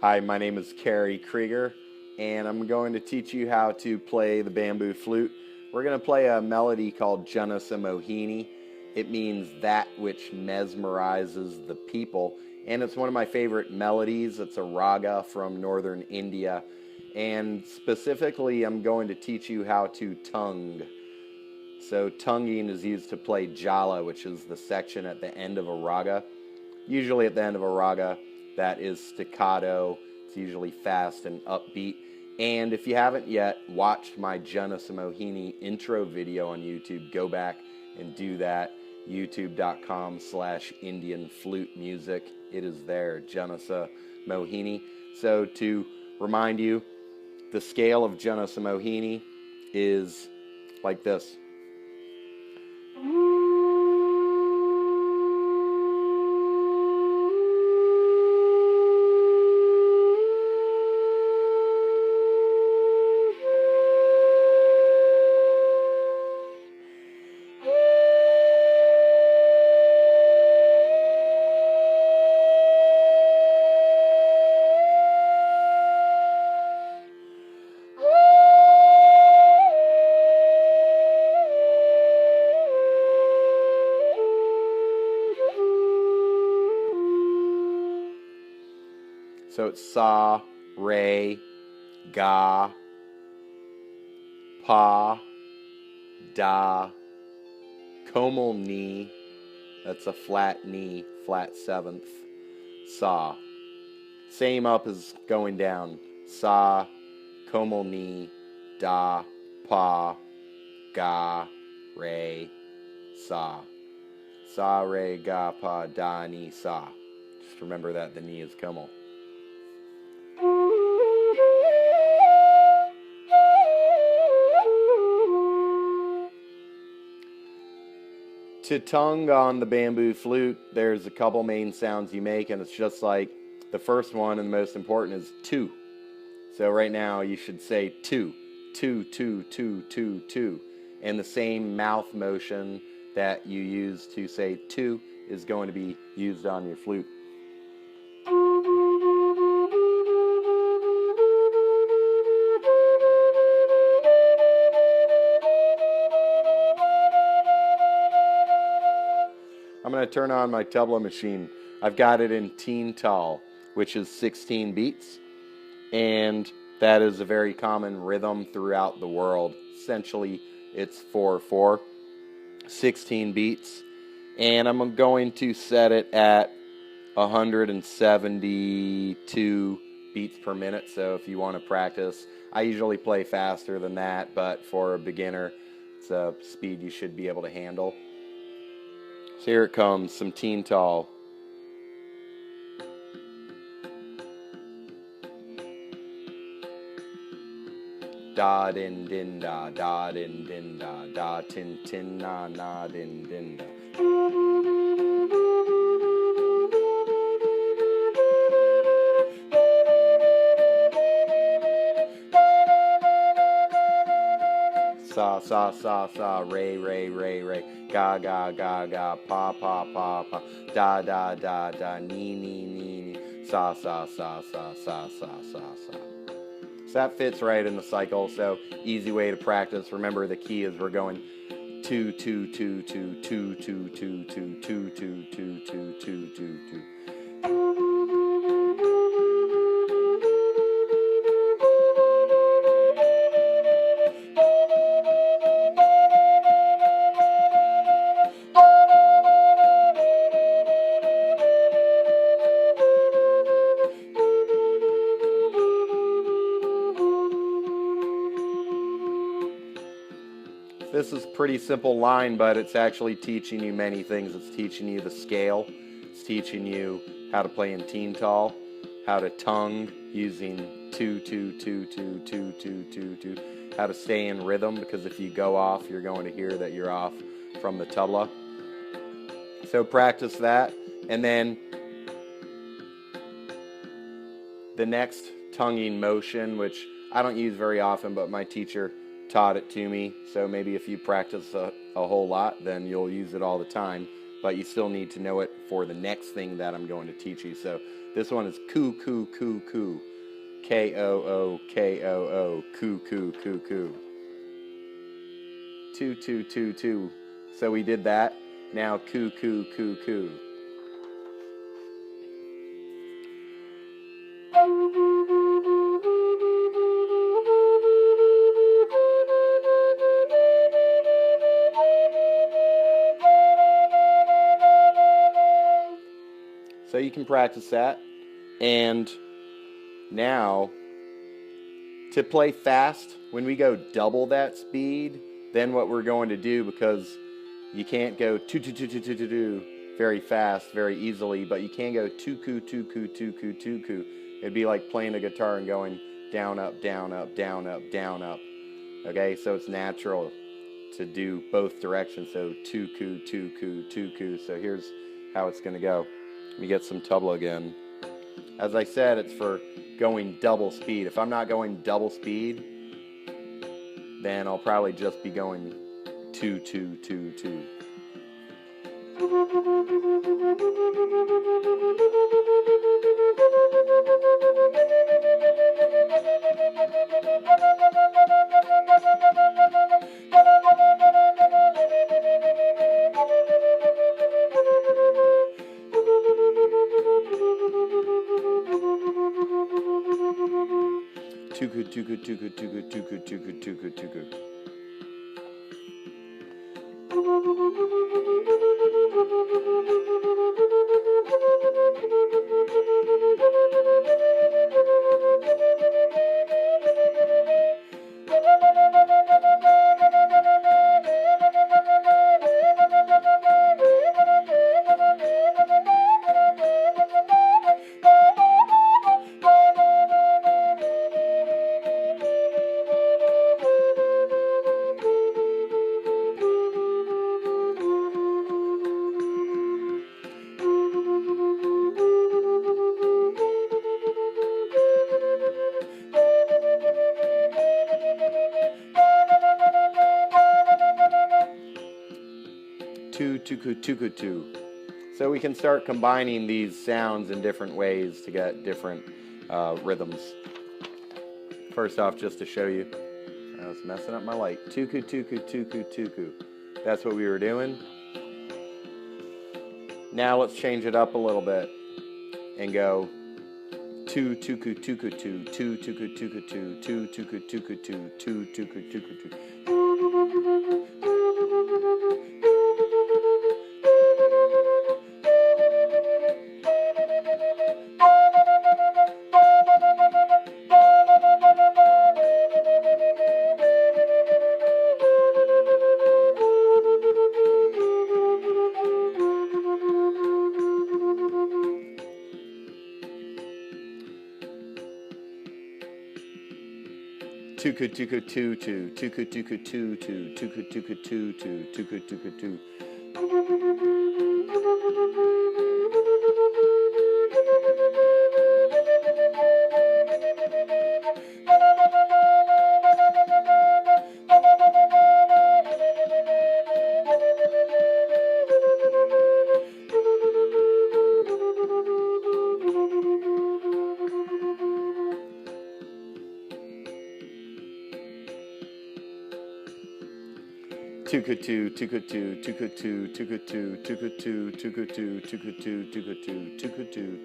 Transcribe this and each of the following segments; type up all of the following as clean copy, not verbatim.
Hi, my name is Kerry Krieger, and I'm going to teach you how to play the bamboo flute. We're going to play a melody called Janasa Mohini. It means that which mesmerizes the people, and it's one of my favorite melodies. It's a raga from northern India, and specifically I'm going to teach you how to tongue. So tonguing is used to play jala, which is the section at the end of a raga. Usually at the end of a raga, that is staccato. It's usually fast and upbeat. And if you haven't yet watched my Janasa Mohini intro video on YouTube, go back and do that. youtube.com/Indian flute music. It is there, Janasa Mohini. So to remind you, the scale of Janasa Mohini is like this. So it's sa, re, ga, pa, da, komal ni, that's a flat ni, flat seventh, sa. Same up as going down, sa, komal ni, da, pa, ga, re, sa. Sa, re, ga, pa, da, ni, sa. Just remember that the ni is komal. To tongue on the bamboo flute, there's a couple main sounds you make, and it's just like the first one and the most important is two. So right now you should say two, two, two, two, two, two. And the same mouth motion that you use to say two is going to be used on your flute. I'm going to turn on my tabla machine. I've got it in teen tal, which is 16 beats, and that is a very common rhythm throughout the world. Essentially, it's 4/4, 16 beats, and I'm going to set it at 172 beats per minute. So if you want to practice, I usually play faster than that, but for a beginner, it's a speed you should be able to handle. So here it comes, some teen tal. Da din din da, da din din da, da tin tin na na din din da. Sa sa sa sa, re re re re, ga ga ga ga, pa pa pa pa, da da da da, ni ni ni, sa sa sa sa sa sa sa sa. So that fits right in the cycle. So easy way to practice. Remember the key is we're going 2 2 2 2 2 2 2 2 2 2 2 2 2 2 2. This is a pretty simple line, but it's actually teaching you many things. It's teaching you the scale. It's teaching you how to play in teen tal, how to tongue using 2 2 2 2 2 2 2 2, how to stay in rhythm, because if you go off, you're going to hear that you're off from the tabla. So practice that, and then the next tonguing motion, which I don't use very often, but my teacher taught it to me, so maybe if you practice a whole lot, then you'll use it all the time, but you still need to know it for the next thing that I'm going to teach you. So This one is coo, coo, coo, coo. K-O-O, K-O-O, coo, coo, coo, coo. 2, 2, 2, 2. So we did that. Now coo, coo, coo, coo. So you can practice that. And now, to play fast, when we go double that speed, then what we're going to do, because you can't go two very fast, very easily, but you can go two-coo, two-coo, two-coo, two-coo. It'd be like playing a guitar and going down, up, down, up, down, up, down, up. Okay, so it's natural to do both directions. So two-coo, two-coo, two-coo. So here's how it's going to go. Let me get some tabla again. As I said, it's for going double speed. If I'm not going double speed, then I'll probably just be going 2, 2, 2, 2. Too good, too good, too good, too good, too good, too good, too good, too good. Two. So we can start combining these sounds in different ways to get different rhythms. First off, just to show you, I was messing up my light. Tuku, tuku, tuku, tuku. That's what we were doing. Now let's change it up a little bit and go 2 tuku tuku 2, 2 tuku tuku 2, 2 tuku tuku 2, 2 tuku tuku 2. Tuku tuku 2 2, tuku tuku 2 2, tuku tuku 2 2, tuku tuku 2. Tuku 2, tuku 2, tuku 2, tuku 2, tuku 2, tuku 2, tuku 2, tuku 2, tuku 2, tuku 2,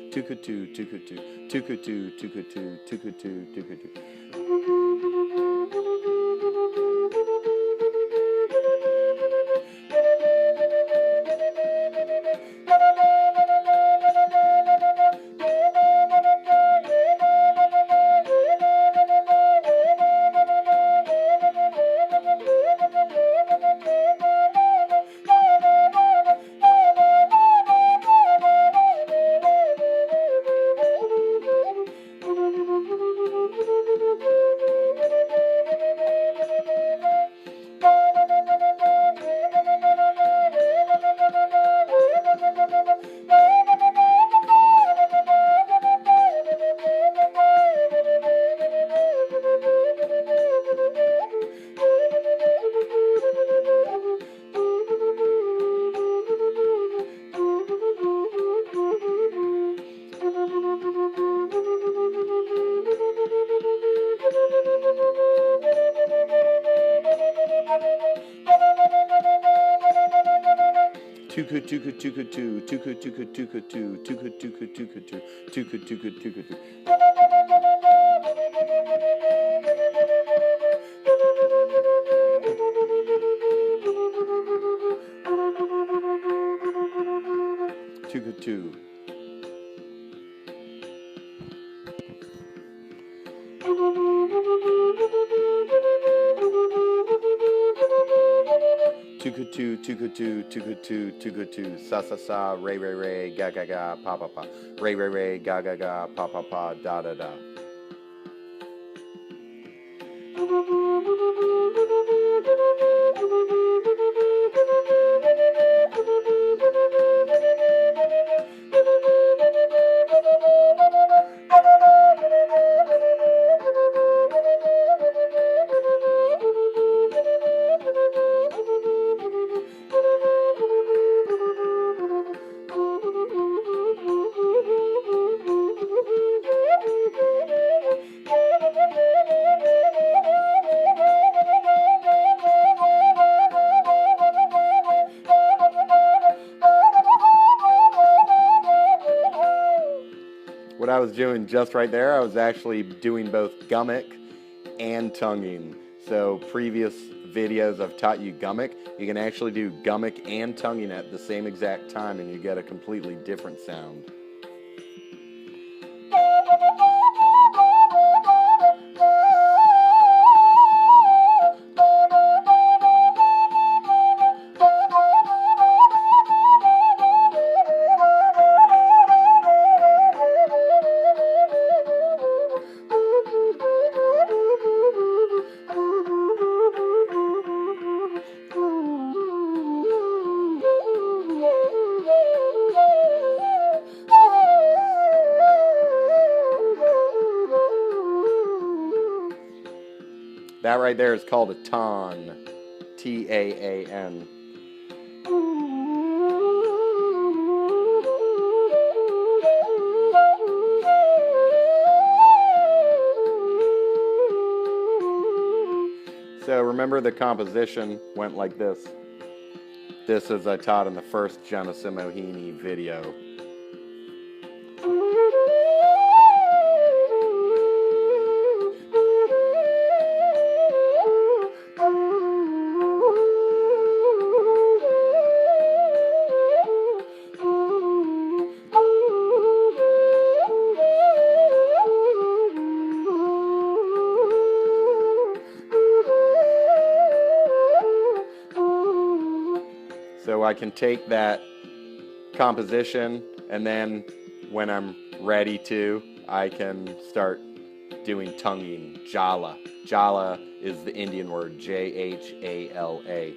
tuku 2, tuku 2, tuku 2, tuku 2, tuku 2, tuku 2. Tuku tuku tuku tu, tuku tuku tuku tu, tuku tuku tuku tu, tuku tuku tuku tu. Tuku tu. Tukutu, tukutu, tukutu, tukutu, sa sa sa, re re re, ga ga ga, pa pa pa, re re re, ga ga ga, pa pa pa, da da da. What I was doing just right there, I was actually doing both gummick and tonguing. So previous videos I've taught you gummick. You can actually do gummick and tonguing at the same exact time and you get a completely different sound. That right there is called a taun. T-A-A-N. So remember the composition went like this. This as I taught in the first Janus Mohini video. So I can take that composition and then when I'm ready to, I can start doing tonguing, jala. Jala is the Indian word, J-H-A-L-A.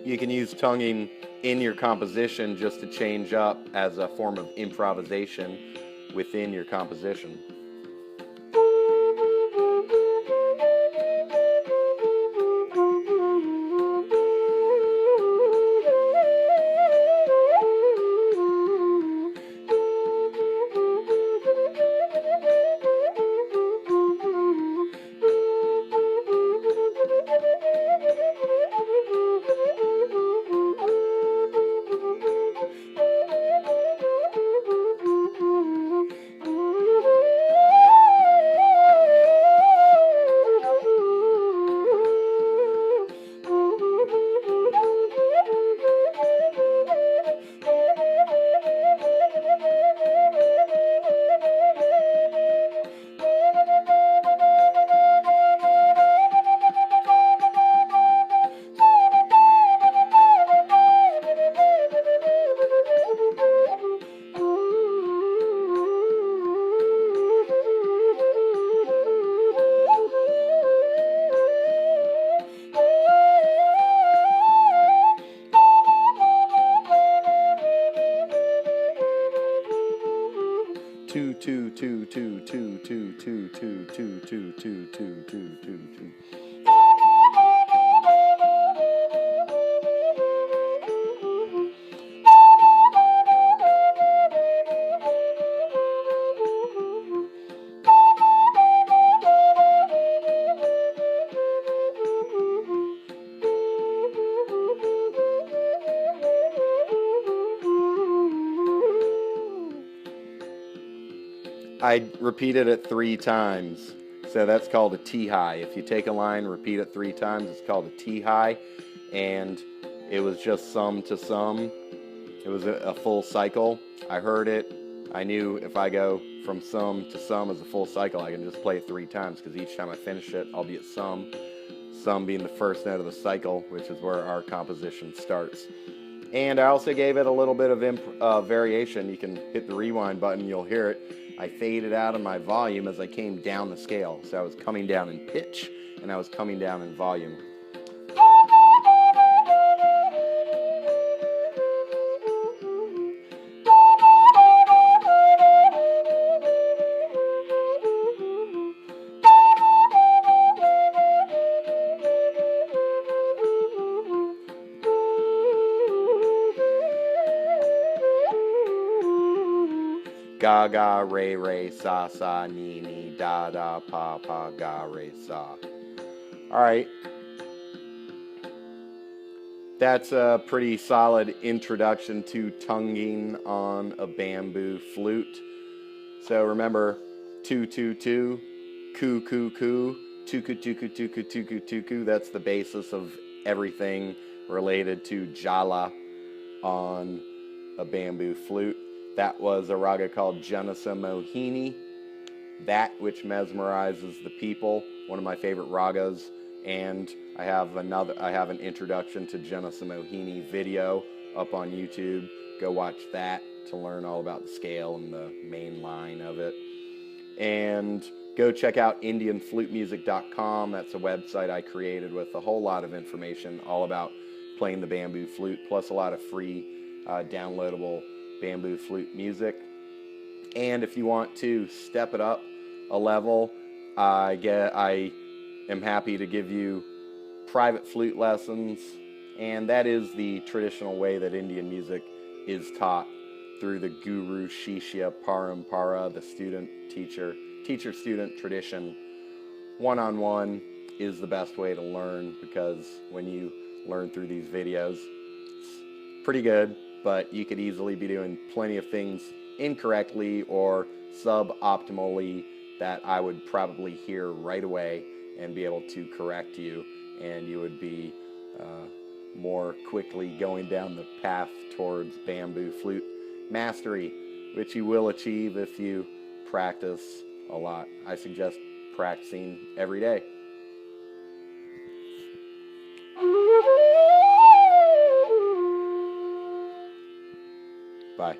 You can use tonguing in your composition just to change up as a form of improvisation within your composition. Two, two, two, two, two, two, two, two, two, two, two, two, two, two. I repeated it 3 times, so that's called a T-high. If you take a line, repeat it 3 times, it's called a T-high, and it was just sum to sum. It was a full cycle. I heard it. I knew if I go from sum to sum as a full cycle, I can just play it 3 times, because each time I finish it, I'll be at sum being the first note of the cycle, which is where our composition starts. And I also gave it a little bit of variation. You can hit the rewind button, you'll hear it. I faded out of my volume as I came down the scale. So I was coming down in pitch, and I was coming down in volume. Ga ga re re sa sa ni ni da da pa pa ga re sa. All right. That's a pretty solid introduction to tonguing on a bamboo flute. So remember, 2-2-2, ku ku ku, tuku tuku tuku tuku tuku. That's the basis of everything related to jala on a bamboo flute. That was a raga called Janasa Mohini, that which mesmerizes the people, one of my favorite ragas. And I have an introduction to Janasa Mohini video up on YouTube. Go watch that to learn all about the scale and the main line of it. And go check out IndianFluteMusic.com. That's a website I created with a whole lot of information all about playing the bamboo flute, plus a lot of free downloadable bamboo flute music. And if you want to step it up a level, I am happy to give you private flute lessons, and that is the traditional way that Indian music is taught, through the Guru Shishya Parampara, the teacher-student tradition. One-on-one is the best way to learn, because when you learn through these videos, it's pretty good, but you could easily be doing plenty of things incorrectly or suboptimally that I would probably hear right away and be able to correct you, and you would be more quickly going down the path towards bamboo flute mastery, which you will achieve if you practice a lot. I suggest practicing every day. Bye.